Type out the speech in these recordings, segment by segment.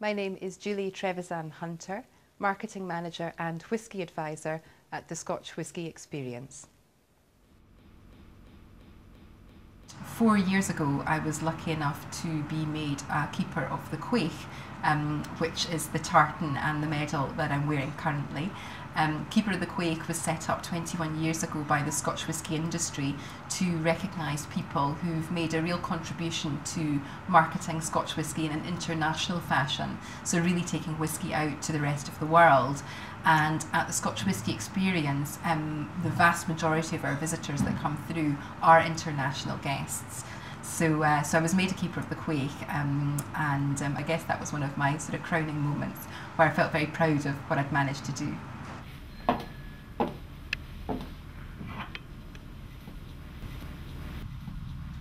My name is Julie Trevisan-Hunter, Marketing Manager and Whisky Advisor at the Scotch Whisky Experience. 4 years ago, I was lucky enough to be made a keeper of the Quaich, which is the tartan and the medal that I'm wearing currently. Keeper of the Quaich was set up 21 years ago by the Scotch whisky industry to recognise people who've made a real contribution to marketing Scotch whisky in an international fashion, so really taking whisky out to the rest of the world. And at the Scotch Whisky Experience, the vast majority of our visitors that come through are international guests. So I was made a keeper of the Quaich, and I guess that was one of my sort of crowning moments where I felt very proud of what I'd managed to do.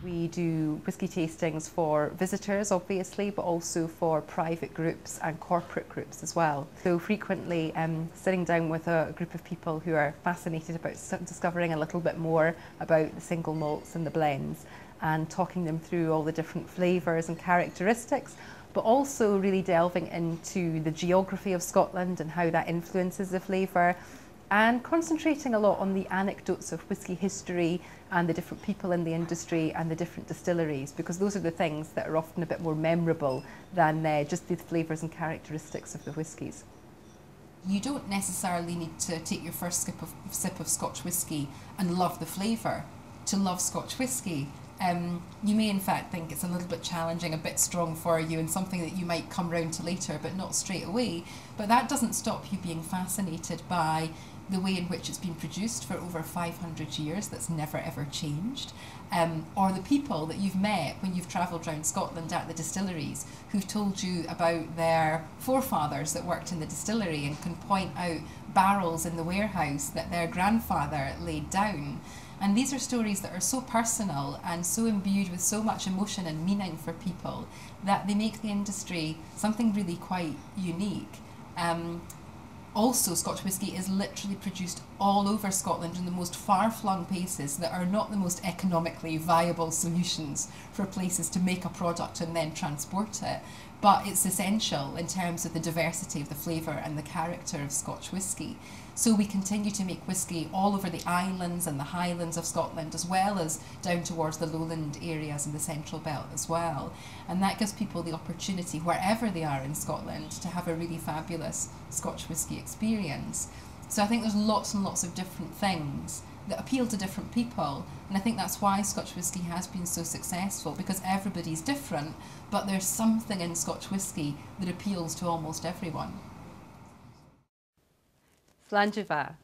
We do whisky tastings for visitors, obviously, but also for private groups and corporate groups as well. So frequently sitting down with a group of people who are fascinated about discovering a little bit more about the single malts and the blends and talking them through all the different flavours and characteristics, but also really delving into the geography of Scotland and how that influences the flavour, and concentrating a lot on the anecdotes of whisky history and the different people in the industry and the different distilleries, because those are the things that are often a bit more memorable than just the flavours and characteristics of the whiskies. You don't necessarily need to take your first sip of Scotch whisky and love the flavour to love Scotch whisky. You may in fact think it's a little bit challenging, a bit strong for you, and something that you might come round to later, but not straight away. But that doesn't stop you being fascinated by the way in which it's been produced for over 500 years, that's never ever changed, or the people that you've met when you've travelled around Scotland at the distilleries who've told you about their forefathers that worked in the distillery and can point out barrels in the warehouse that their grandfather laid down. And these are stories that are so personal and so imbued with so much emotion and meaning for people that they make the industry something really quite unique. Also, Scotch whisky is literally produced all over Scotland in the most far-flung places that are not the most economically viable solutions for places to make a product and then transport it. But it's essential in terms of the diversity of the flavour and the character of Scotch whisky. So we continue to make whisky all over the islands and the highlands of Scotland, as well as down towards the lowland areas and the central belt as well. And that gives people the opportunity, wherever they are in Scotland, to have a really fabulous Scotch whisky experience. So I think there's lots and lots of different things that appeal to different people, and I think that's why Scotch whisky has been so successful, because everybody's different, but there's something in Scotch whisky that appeals to almost everyone. Slanjava.